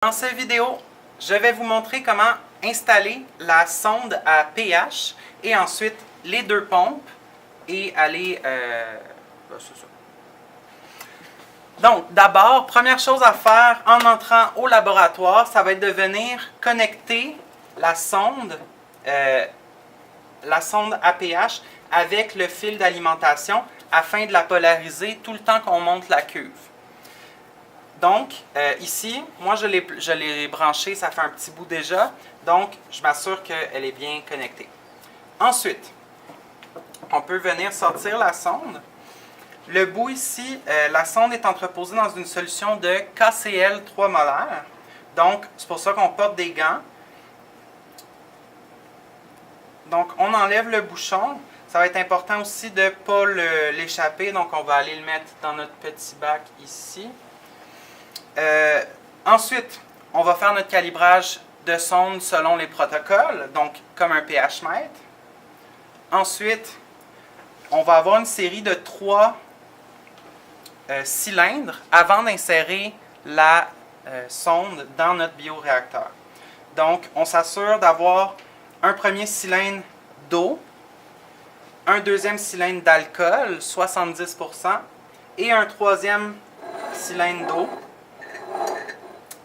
Dans cette vidéo, je vais vous montrer comment installer la sonde à pH et ensuite les deux pompes et aller... c'est ça. Donc, d'abord, première chose à faire en entrant au laboratoire, ça va être de venir connecter la sonde à pH avec le fil d'alimentation afin de la polariser tout le temps qu'on monte la cuve. Donc, ici, moi je l'ai branché, ça fait un petit bout déjà, donc je m'assure qu'elle est bien connectée. Ensuite, on peut venir sortir la sonde. Le bout ici, la sonde est entreposée dans une solution de KCl 3 molaires. Donc, c'est pour ça qu'on porte des gants. Donc, on enlève le bouchon. Ça va être important aussi de ne pas l'échapper, donc on va aller le mettre dans notre petit bac ici. Ensuite, on va faire notre calibrage de sonde selon les protocoles, donc comme un pH mètre. Ensuite, on va avoir une série de 3 cylindres avant d'insérer la sonde dans notre bioréacteur. Donc, on s'assure d'avoir un premier cylindre d'eau, un deuxième cylindre d'alcool, 70%, et un troisième cylindre d'eau,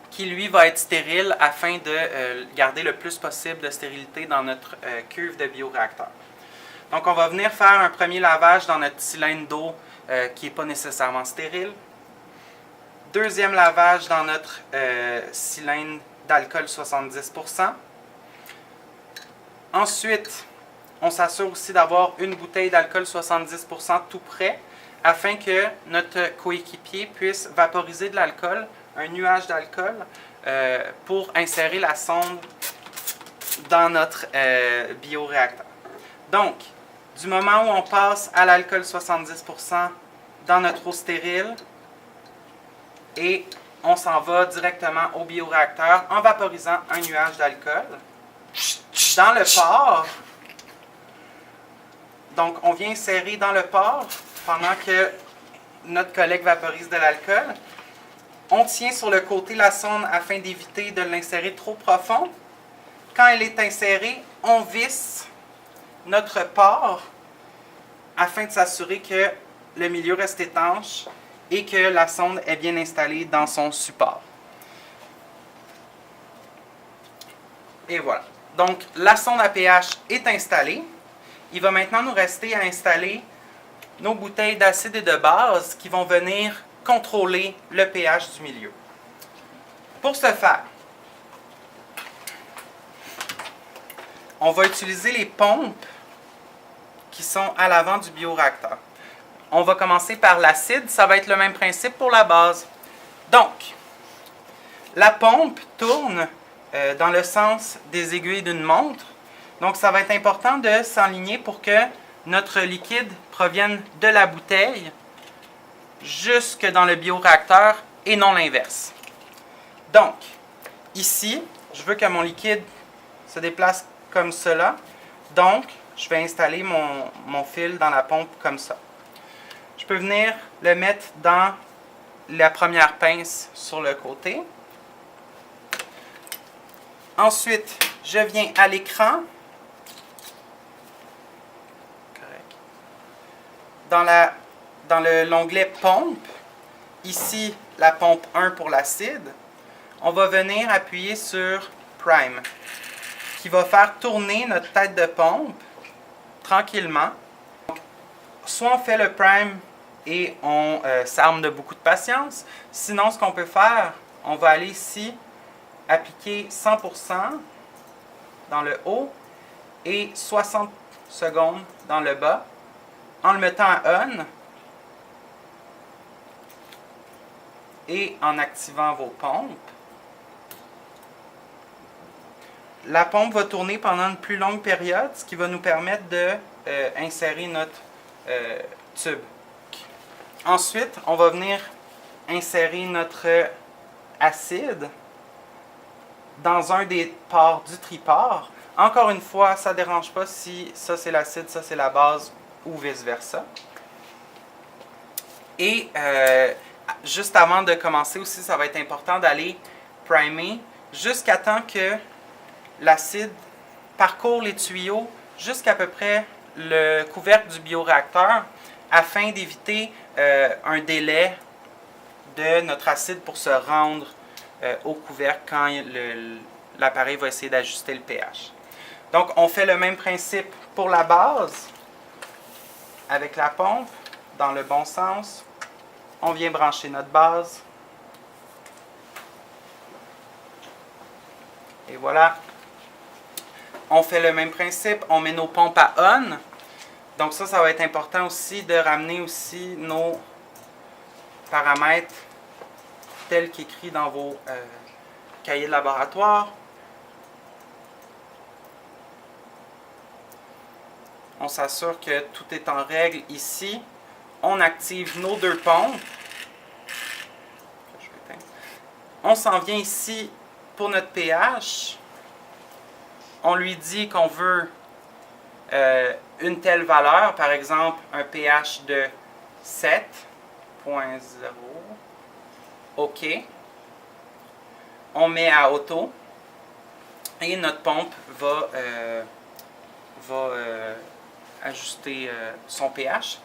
qui lui va être stérile afin de garder le plus possible de stérilité dans notre cuve de bioréacteur. Donc on va venir faire un premier lavage dans notre cylindre d'eau qui n'est pas nécessairement stérile. Deuxième lavage dans notre cylindre d'alcool 70%. Ensuite, on s'assure aussi d'avoir une bouteille d'alcool 70% tout prêt afin que notre coéquipier puisse vaporiser de l'alcool, un nuage d'alcool, pour insérer la sonde dans notre bioréacteur. Donc, du moment où on passe à l'alcool 70% dans notre eau stérile, et on s'en va directement au bioréacteur en vaporisant un nuage d'alcool. Dans le pore, donc on vient insérer dans le pore pendant que notre collègue vaporise de l'alcool. On tient sur le côté la sonde afin d'éviter de l'insérer trop profond. Quand elle est insérée, on visse notre pore afin de s'assurer que le milieu reste étanche et que la sonde est bien installée dans son support. Et voilà. Donc, la sonde à pH est installée. Il va maintenant nous rester à installer nos bouteilles d'acide et de base qui vont venir contrôler le pH du milieu. Pour ce faire, on va utiliser les pompes qui sont à l'avant du bioréacteur. On va commencer par l'acide, ça va être le même principe pour la base. Donc, la pompe tourne dans le sens des aiguilles d'une montre. Donc, ça va être important de s'enligner pour que notre liquide provienne de la bouteille jusque dans le bioréacteur et non l'inverse. Donc, ici, je veux que mon liquide se déplace comme cela. Donc, je vais installer mon fil dans la pompe comme ça. Je peux venir le mettre dans la première pince sur le côté. Ensuite, je viens à l'écran. Dans l'onglet pompe, ici la pompe 1 pour l'acide, on va venir appuyer sur Prime, qui va faire tourner notre tête de pompe tranquillement. Donc, soit on fait le Prime et on s'arme de beaucoup de patience, sinon ce qu'on peut faire, on va aller ici, appliquer 100% dans le haut et 60 secondes dans le bas, en le mettant à On et en activant vos pompes. La pompe va tourner pendant une plus longue période, ce qui va nous permettre d'insérer notre tube. Ensuite, on va venir insérer notre acide dans un des pores du tripore. Encore une fois, ça ne dérange pas si ça c'est l'acide, ça c'est la base, ou vice-versa. Et juste avant de commencer aussi, ça va être important d'aller primer jusqu'à temps que l'acide parcourt les tuyaux jusqu'à peu près le couvercle du bioréacteur afin d'éviter un délai de notre acide pour se rendre au couvercle quand l'appareil va essayer d'ajuster le pH. Donc, on fait le même principe pour la base avec la pompe dans le bon sens. On vient brancher notre base. Et voilà. On fait le même principe. On met nos pompes à on. Donc ça va être important aussi de ramener aussi nos paramètres tels qu'écrits dans vos cahiers de laboratoire. On s'assure que tout est en règle ici. On active nos deux pompes. On s'en vient ici pour notre pH. On lui dit qu'on veut une telle valeur, par exemple un pH de 7.0. OK. On met à auto et notre pompe va ajuster son pH.